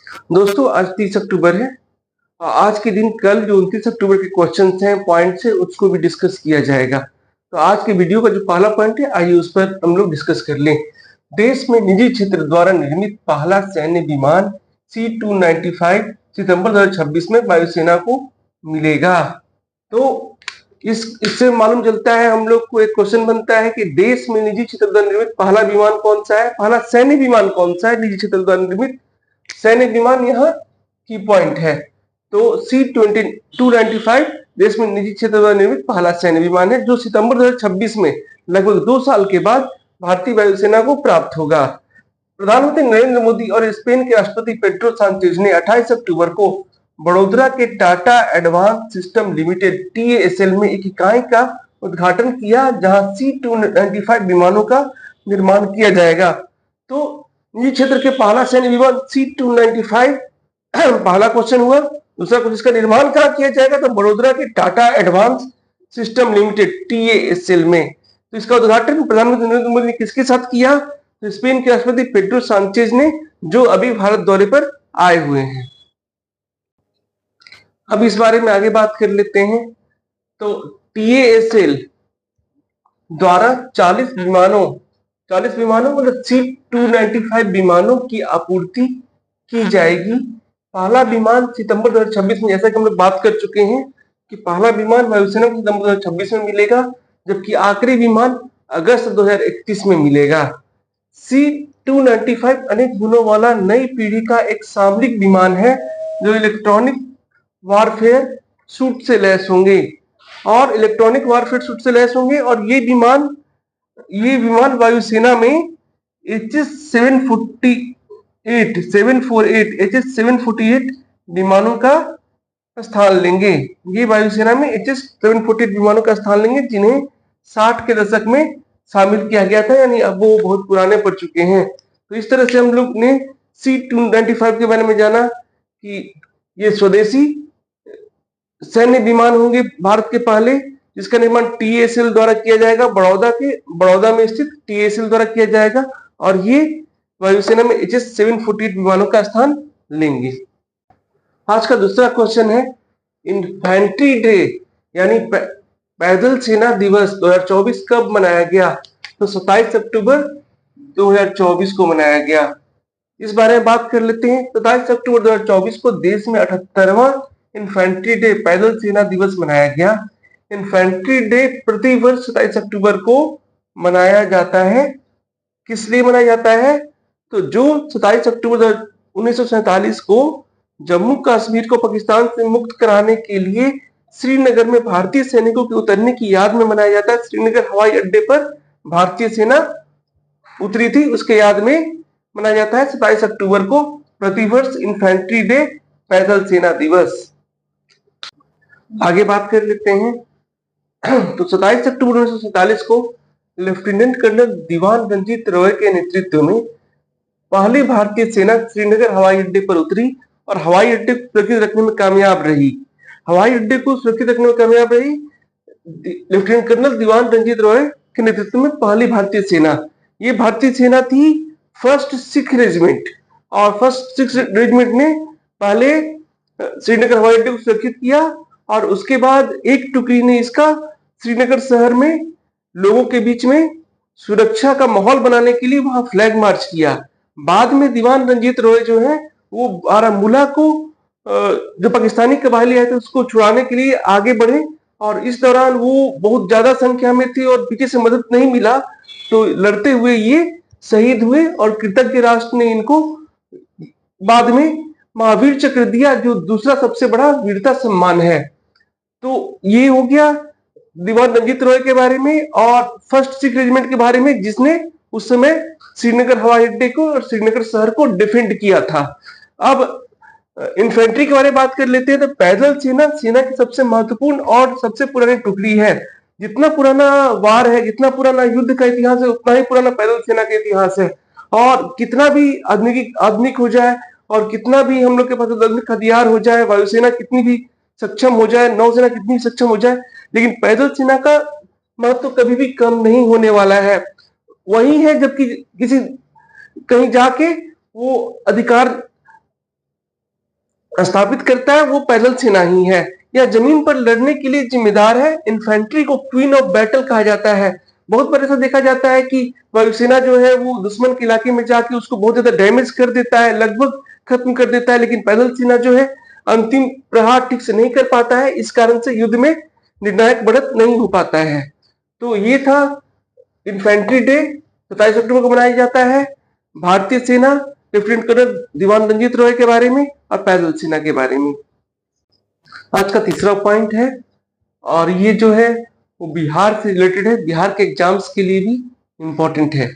दोस्तों आज 30 अक्टूबर है। आज के दिन कल जो 29 अक्टूबर के क्वेश्चंस हैं, पॉइंट्स है, उसको भी डिस्कस किया जाएगा। तो आज के वीडियो का जो पहला पॉइंट है, आइए उस पर हम लोग डिस्कस कर लें। देश में निजी क्षेत्र द्वारा निर्मित पहला सैन्य विमान C-295 सितंबर 2026 में वायुसेना को मिलेगा। तो इससे मालूम चलता है, हम लोग को एक क्वेश्चन बनता है कि देश में निजी क्षेत्र द्वारा निर्मित पहला विमान कौन सा है, पहला सैन्य विमान कौन सा है निजी क्षेत्र द्वारा निर्मित सैन्य विमान, यहाँ की पॉइंट है। तो C-295 देश में निजी क्षेत्र द्वारा निर्मित पहला सैन्य विमान है, जो सितंबर 2026 में लगभग 2 साल के बाद भारतीय वायुसेना को प्राप्त होगा। प्रधानमंत्री नरेंद्र मोदी और स्पेन के राष्ट्रपति पेड्रो सांचेज ने 28 अक्टूबर को बड़ोदरा के Tata advance system limited TASL में एक इकाई का उद्घाटन किया, जहां C-295 विमानों का निर्माण किया जाएगा। तो निजी क्षेत्र के पहला सैन्य विमान C-295 पहला क्वेश्चन हुआ। दूसरा क्वेश्चन, इसका निर्माण कहाँ किया जाएगा, तो बड़ोदरा के Tata advance system limited TASL में। तो इसका उद्घाटन प्रधानमंत्री नरेंद्र मोदी ने किसके साथ किया, तो स्पेन के राष्ट्रपति पेड्रो सांचेज ने, जो अभी भारत दौरे पर आए हुए हैं। अब इस बारे में आगे बात कर लेते हैं। तो TASL द्वारा 40 विमानों मतलब C-295 विमानों की आपूर्ति की जाएगी। पहला विमान सितंबर 2026 में, जैसा कि हम लोग बात कर चुके हैं कि पहला विमान वायुसेना को सितंबर 2026 में मिलेगा, जबकि आखिरी विमान अगस्त 2031 में मिलेगा। C-295 अनेक गुणों वाला नई पीढ़ी का एक सामरिक विमान है, जो इलेक्ट्रॉनिक वारफेयर सूट से लैस होंगे और ये विमान वायुसेना में HS-748 विमानों का स्थान लेंगे। ये वायुसेना में HS-748 विमानों का स्थान लेंगे, जिन्हें 60 के दशक में शामिल किया गया था, यानी अब वो बहुत पुराने पड़ चुके हैं। तो इस तरह से हम लोग ने C-295 के बारे में जाना कि ये स्वदेशी सैन्य विमान होंगे भारत के पहले, जिसका निर्माण TASL द्वारा किया जाएगा, बड़ौदा में स्थित TASL द्वारा किया जाएगा, और ये वायुसेना में HS-748 विमानों का स्थान लेंगे। आज का दूसरा क्वेश्चन है, इन्फेंट्री डे यानी पैदल सेना दिवस 2024 कब मनाया गया, तो 27 अक्टूबर 2024 को मनाया गया। इस बारे में बात कर लेते हैं। 27 अक्टूबर 2024 को देश में 78वां इन्फेंट्री डे पैदल सेना दिवस मनाया गया। इन्फेंट्री डे प्रति वर्ष 27 अक्टूबर को मनाया जाता है। किस लिए मनाया जाता है, तो जो 27 अक्टूबर 1947 को जम्मू कश्मीर को पाकिस्तान से मुक्त कराने के लिए श्रीनगर में भारतीय सैनिकों के उतरने की याद में मनाया जाता है। श्रीनगर हवाई अड्डे पर भारतीय सेना उतरी थी, उसके याद में मनाया जाता है 27 अक्टूबर को प्रतिवर्ष इन्फेंट्री डे पैदल सेना दिवस। आगे बात कर लेते हैं। तो 27 अक्टूबर 1947 को लेफ्टिनेंट कर्नल दीवान रंजीत रॉय के नेतृत्व में पहली भारतीय सेना श्रीनगर हवाई अड्डे पर उतरी और हवाई अड्डे को सुरक्षित रखने में कामयाब रही। लेफ्टिनेंट कर्नल दीवान रंजीत रॉय के नेतृत्व में पहली भारतीय सेना, ये भारतीय सेना थी फर्स्ट सिख रेजिमेंट, और फर्स्ट सिख रेजिमेंट ने पहले श्रीनगर हवाई अड्डे को सुरक्षित किया, और उसके बाद एक टुकड़ी ने इसका श्रीनगर शहर में लोगों के बीच में सुरक्षा का माहौल बनाने के लिए वहां फ्लैग मार्च किया। बाद में दीवान रंजीत रॉय जो है, वो बारामूला को जो पाकिस्तानी कबायली आए थे उसको छुड़ाने के लिए आगे बढ़े, और इस दौरान वो बहुत ज्यादा संख्या में थे और पीछे से मदद नहीं मिला, तो लड़ते हुए ये शहीद हुए, और कृतज्ञ राष्ट्र ने इनको बाद में महावीर चक्र दिया, जो दूसरा सबसे बड़ा वीरता सम्मान है। तो ये हो गया दीवान रंजीत रॉय के बारे में और फर्स्ट सिख रेजिमेंट के बारे में, जिसने उस समय श्रीनगर हवाई अड्डे को और श्रीनगर शहर को डिफेंड किया था। अब इन्फेंट्री के बारे में बात कर लेते हैं। तो पैदल सेना की सबसे महत्वपूर्ण और सबसे पुरानी टुकड़ी है। जितना पुराना वार है, जितना पुराना युद्ध का इतिहास है, उतना ही पुराना पैदल सेना का इतिहास है। और कितना भी आधुनिक हो जाए, और कितना भी हम लोग के पास आधुनिक हथियार हो जाए, वायुसेना कितनी भी सक्षम हो जाए, नौसेना कितनी सक्षम हो जाए, लेकिन पैदल सेना का महत्व कभी भी कम नहीं होने वाला है। वही है जबकि कहीं जाके वो अधिकार स्थापित करता है वो पैदल सेना ही है। यह जमीन पर लड़ने के लिए जिम्मेदार है। इन्फेंट्री को क्वीन ऑफ बैटल कहा जाता है। बहुत बार ऐसा देखा जाता है कि वायुसेना जो है वो दुश्मन के इलाके में जाके उसको बहुत ज्यादा डैमेज कर देता है, लगभग खत्म कर देता है, लेकिन पैदल सेना जो है अंतिम प्रहार ठीक से नहीं कर पाता है। इस कारण से युद्ध में निर्णायक बढ़त नहीं हो पाता है। तो ये था इन्फेंट्री डे, 27 अक्टूबर को मनाया जाता है। भारतीय सेना, लेफ्टिनेंट कर्नल दीवान रंजीत रॉय के बारे में और पैदल सेना के बारे में। आज का तीसरा पॉइंट है और ये जो है वो बिहार से रिलेटेड है, बिहार के एग्जाम्स के लिए भी इंपॉर्टेंट है।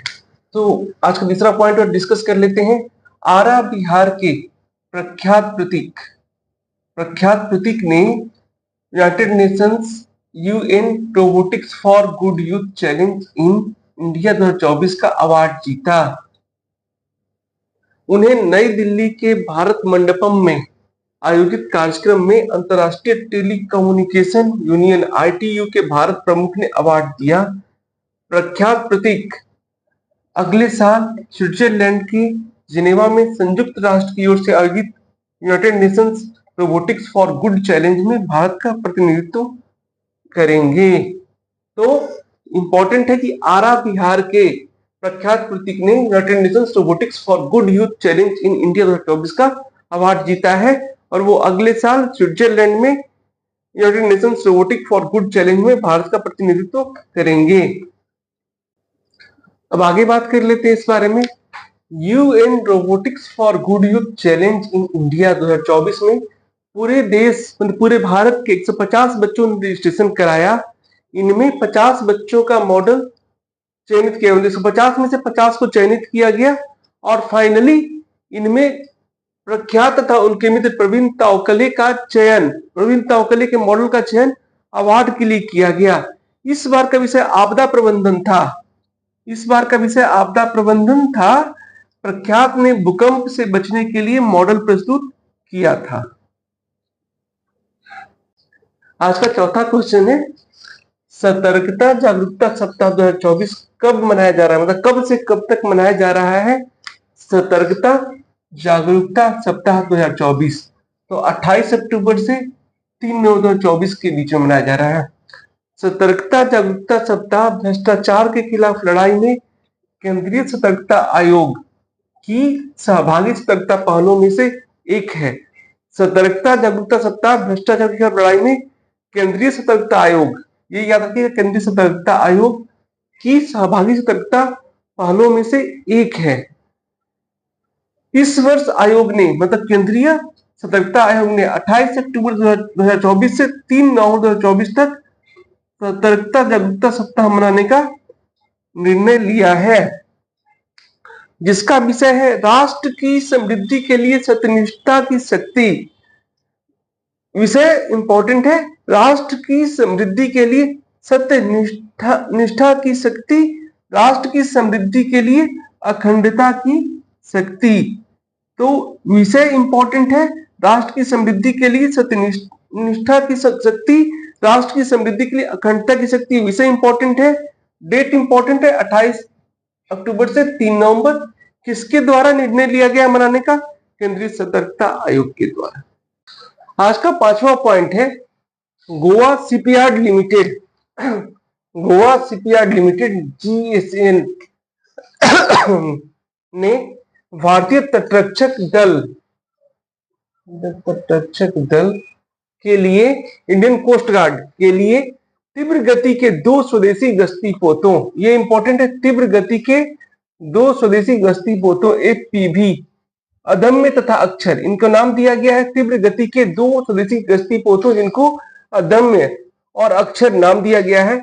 तो आज का तीसरा पॉइंट और डिस्कस कर लेते हैं। आरा बिहार के प्रख्यात प्रतीक ने United Nations UN robotics for good youth challenge in India 2024 का अवार्ड जीता। उन्हें नई दिल्ली के भारत मंडपम में आयोजित कार्यक्रम में अंतर्राष्ट्रीय टेलीकम्युनिकेशन यूनियन आईटीयू के भारत प्रमुख ने अवार्ड दिया। प्रख्यात प्रतीक अगले साल स्विट्जरलैंड के जिनेवा में संयुक्त राष्ट्र की ओर से आयोजित United Nations robotics for good challenge में भारत का प्रतिनिधित्व करेंगे। तो इंपॉर्टेंट है कि आरा बिहार के प्रख्यात प्रतीक ने United Nations robotics for good youth challenge in India 2024 का अवार्ड जीता है और वो अगले साल स्विट्जरलैंड में United Nations robotic for good challenge में भारत का प्रतिनिधित्व करेंगे। अब आगे बात कर लेते हैं इस बारे में। UN robotics for good youth challenge in India 2024 में पूरे देश मतलब पूरे भारत के 150 बच्चों ने रजिस्ट्रेशन कराया। इनमें 50 बच्चों का मॉडल चयनित किया, 150 में से 50 को चयनित किया गया और फाइनली इनमें प्रख्यात तथा उनके मित्र प्रवीण तावकले के मॉडल का चयन अवार्ड के लिए किया गया। इस बार का विषय आपदा प्रबंधन था। प्रख्यात ने भूकंप से बचने के लिए मॉडल प्रस्तुत किया था। आज का चौथा क्वेश्चन है, सतर्कता जागरूकता सप्ताह 2024 कब मनाया जा रहा है, मतलब कब से कब तक मनाया जा रहा है सतर्कता जागरूकता सप्ताह 2024? तो 28 अक्टूबर से 3 नवंबर 2024 के बीच में मनाया जा रहा है। सतर्कता जागरूकता सप्ताह भ्रष्टाचार के खिलाफ लड़ाई में केंद्रीय सतर्कता आयोग की सहभागी सतर्कता पहलों में से एक है। सतर्कता जागरूकता सप्ताह भ्रष्टाचार के खिलाफ लड़ाई में केंद्रीय सतर्कता आयोग, ये याद रखिएगा, केंद्रीय सतर्कता आयोग की सहभागी सतर्कता पहलों में से एक है। इस वर्ष आयोग ने मतलब केंद्रीय सतर्कता आयोग ने 28 अक्टूबर 2024 से 3 नवंबर 2024 तक सतर्कता जागरूकता सप्ताह मनाने का निर्णय लिया है, जिसका विषय है राष्ट्र की समृद्धि के लिए सत्यनिष्ठा की शक्ति। विषय इंपॉर्टेंट है, राष्ट्र की समृद्धि के लिए सत्यनिष्ठा की शक्ति, राष्ट्र की समृद्धि के लिए अखंडता की शक्ति। तो विषय इंपॉर्टेंट है, राष्ट्र की समृद्धि के लिए सत्यनिष्ठा की शक्ति, राष्ट्र की समृद्धि के लिए अखंडता की शक्ति। विषय इंपॉर्टेंट है, डेट इंपॉर्टेंट है 28 अक्टूबर से 3 नवंबर। किसके द्वारा निर्णय लिया गया मनाने का? केंद्रीय सतर्कता आयोग के द्वारा। आज का पांचवा पॉइंट है, गोवा शिपयार्ड लिमिटेड GSL ने भारतीय तटरक्षक दल के लिए, इंडियन कोस्ट गार्ड के लिए तीव्र गति के 2 स्वदेशी गश्ती पोतों, ये इंपॉर्टेंट है, तीव्र गति के 2 स्वदेशी गश्ती पोतों FPV अदम्य तथा अक्षर, इनको नाम दिया गया है तीव्र गति के 2 स्वदेशी गश्ती पोतों जिनको अदम्य और अक्षर नाम दिया गया है,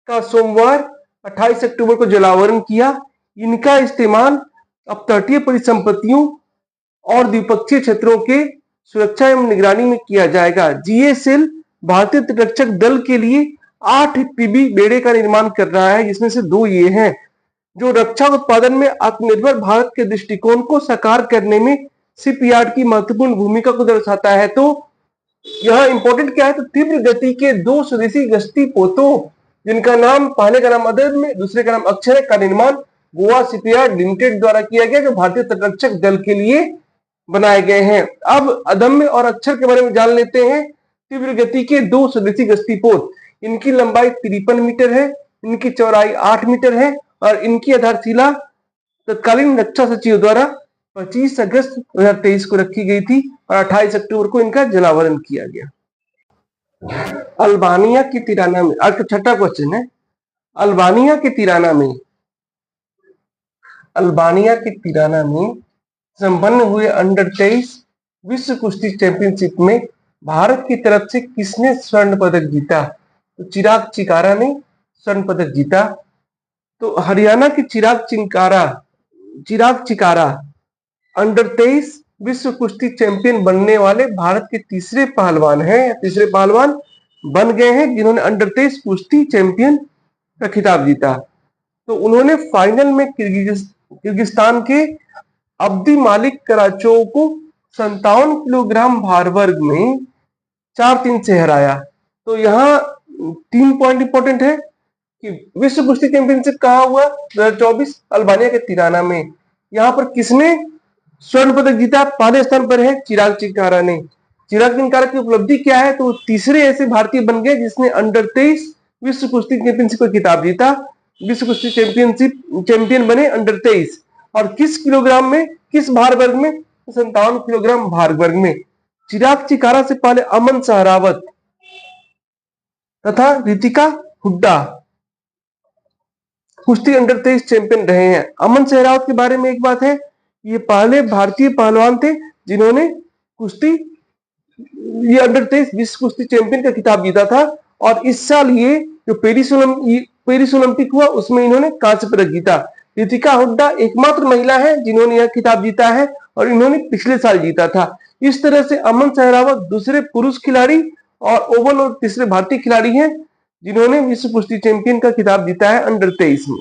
का सोमवार 28 अक्टूबर को जलावरण किया। इनका इस्तेमाल अब तटीय परिसंपत्तियों और द्विपक्षीय क्षेत्रों के सुरक्षा एवं निगरानी में किया जाएगा। GSL भारतीय तटरक्षक दल के लिए 8 FPV बेड़े का निर्माण कर रहा है, जिसमें से 2 ये हैं, जो रक्षा उत्पादन में आत्मनिर्भर भारत के दृष्टिकोण को साकार करने में शिपयार्ड की महत्वपूर्ण भूमिका को दर्शाता है। तो यह इंपॉर्टेंट क्या है, तो तीव्र गति के 2 स्वदेशी गश्ती पोतों जिनका नाम, पहले का नाम अदम्य, दूसरे का नाम अक्षर, का निर्माण गोवा शिपयार्ड लिमिटेड द्वारा किया गया, जो भारतीय तटरक्षक दल के लिए बनाए गए हैं। अब अदम्य और अक्षर के बारे में जान लेते हैं। तीव्र गति के 2 स्वदेशी गश्तीपोत, इनकी लंबाई 53 मीटर है, इनकी चौड़ाई 8 मीटर है और इनकी आधारशिला तत्कालीन रक्षा सचिव द्वारा 25 अगस्त 2023 को रखी गई थी और 28 अक्टूबर को इनका जलावरण किया गया। अल्बानिया की तिराना में, आज का छठा क्वेश्चन है, अल्बानिया के तिराना में संपन्न हुए अंडर 23 विश्व कुश्ती चैंपियनशिप में भारत की तरफ से किसने स्वर्ण पदक जीता? तो चिराग चिकारा ने स्वर्ण पदक जीता। तो हरियाणा के चिराग चिकारा अंडर 23 विश्व कुश्ती चैंपियन बनने वाले भारत के तीसरे पहलवान बन गए हैं जिन्होंने अंडर 23 कुश्ती चैंपियन का खिताब जीता। तो उन्होंने फाइनल में किर्गिस्तान के अब्दी मालिक कराचोव को 57 किलोग्राम भार वर्ग में 4-3 से हराया। तो यहाँ 3 पॉइंट इंपॉर्टेंट है कि विश्व कुश्ती चैंपियनशिप कहाँ हुआ? 2024 अल्बानिया के तिराना में। यहाँ पर किसने स्वर्ण पदक जीता? पहले स्थान पर है चिराग चिकारा ने। चिराग चिकारा की उपलब्धि क्या है? तो तीसरे ऐसे भारतीय बन गए जिसने अंडर 23 विश्व कुश्ती चैंपियनशिप का खिताब जीता। विश्व कुश्ती चैंपियन बने अंडर 23 और किस किलोग्राम में, किस भार वर्ग में? 57 किलोग्राम भार वर्ग में। चिराग चिकारा से पहले अमन सहरावत तथा रितिका हुड्डा कुश्ती अंडर 23 चैंपियन रहे हैं। अमन सहरावत के बारे में एक बात है, ये पहले भारतीय पहलवान थे जिन्होंने कुश्ती ये अंडर 23 विश्व कुश्ती चैंपियन का खिताब जीता था और इस साल ये जो पेरिस ओलंपिक हुआ उसमें इन्होंने कांस्य पदक जीता। रितिका हुड्डा एकमात्र महिला है जिन्होंने यह खिताब जीता है और इन्होंने पिछले साल जीता था। इस तरह से अमन सहरावत दूसरे पुरुष खिलाड़ी और ओवल और तीसरे भारतीय खिलाड़ी हैं जिन्होंने विश्व कुश्ती चैंपियन का खिताब जीता है अंडर 23 में।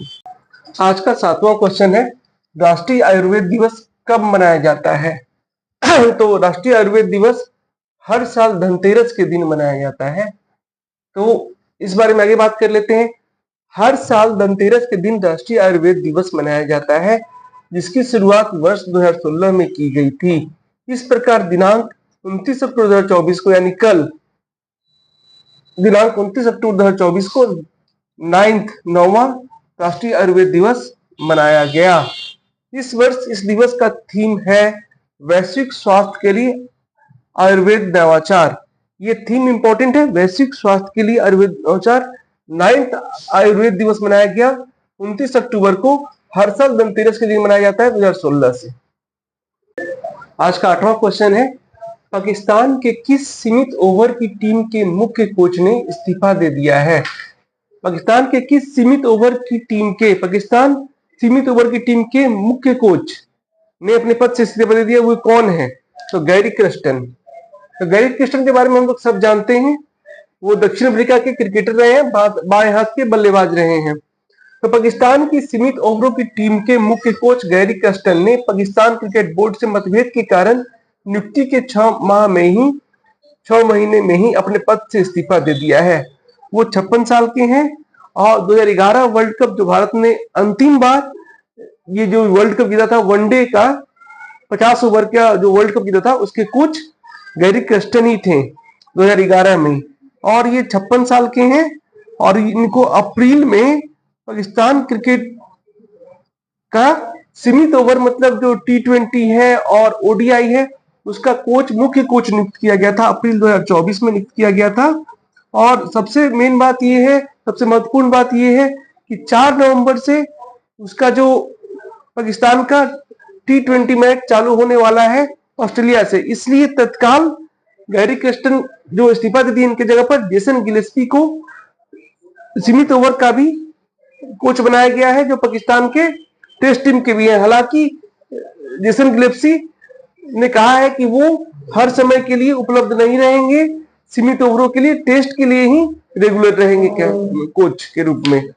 आज का 7वां क्वेश्चन है, राष्ट्रीय आयुर्वेद दिवस कब मनाया जाता है? तो राष्ट्रीय आयुर्वेद दिवस हर साल धनतेरस के दिन मनाया जाता है। तो इस बारे में आगे बात कर लेते हैं। हर साल धनतेरस के दिन राष्ट्रीय आयुर्वेद दिवस मनाया जाता है जिसकी शुरुआत वर्ष 2016 में की गई थी। इस प्रकार दिनांक 29 अक्टूबर 2024 को, यानी कल दिनांक 29 अक्टूबर 2024 को 9वां राष्ट्रीय आयुर्वेद दिवस मनाया गया। इस वर्ष इस दिवस का थीम है वैश्विक स्वास्थ्य के लिए आयुर्वेद नवाचार। ये थीम इंपॉर्टेंट है, वैश्विक स्वास्थ्य के लिए आयुर्वेद नवाचार। 9th आयुर्वेद दिवस मनाया गया 29 अक्टूबर को। हर साल धनतेरस के दिन मनाया जाता है 2016 से। आज का 8वां क्वेश्चन है, पाकिस्तान के किस सीमित ओवर की टीम के मुख्य कोच ने इस्तीफा दे दिया है? पाकिस्तान के किस सीमित ओवर की टीम के मुख्य कोच ने अपने पद से इस्तीफा दे दिया? वो कौन है? तो गैरी क्रस्टन। तो गैरी क्रस्टन के बारे में हम लोग सब जानते हैं, वो दक्षिण अफ्रीका के क्रिकेटर रहे हैं, बाएं हाथ के बल्लेबाज रहे हैं। तो पाकिस्तान की सीमित ओवरों की टीम के मुख्य कोच गैरी क्रस्टन ने पाकिस्तान क्रिकेट बोर्ड से मतभेद के कारण नियुक्ति के 6 महीने में ही अपने पद से इस्तीफा दे दिया है। वो 56 साल के हैं और 2011 वर्ल्ड कप जो भारत ने अंतिम बार ये जो वर्ल्ड कप जीता था, वनडे का 50 ओवर का जो वर्ल्ड कप जीता था, उसके कोच गैरी क्रस्टन ही थे 2011 में। और ये 56 साल के हैं और इनको अप्रैल में पाकिस्तान क्रिकेट का सीमित ओवर मतलब जो T20 है और ODI है उसका मुख्य कोच नियुक्त किया गया था। अप्रैल 2024 में नियुक्त किया गया था। और सबसे मेन बात यह है, सबसे महत्वपूर्ण बात यह है कि 4 नवंबर से उसका जो पाकिस्तान का T20 मैच चालू होने वाला है ऑस्ट्रेलिया से, इसलिए तत्काल गैरी क्रस्टन जो इस्तीफा दे दिया, इनके जगह पर जेसन गिलेस्पी को सीमित ओवर का भी कोच बनाया गया है जो पाकिस्तान के टेस्ट टीम के भी हैं। हालांकि जेसन गिलेस्पी ने कहा है कि वो हर समय के लिए उपलब्ध नहीं रहेंगे, सीमित ओवरों के लिए, टेस्ट के लिए ही रेगुलर रहेंगे कोच के रूप में।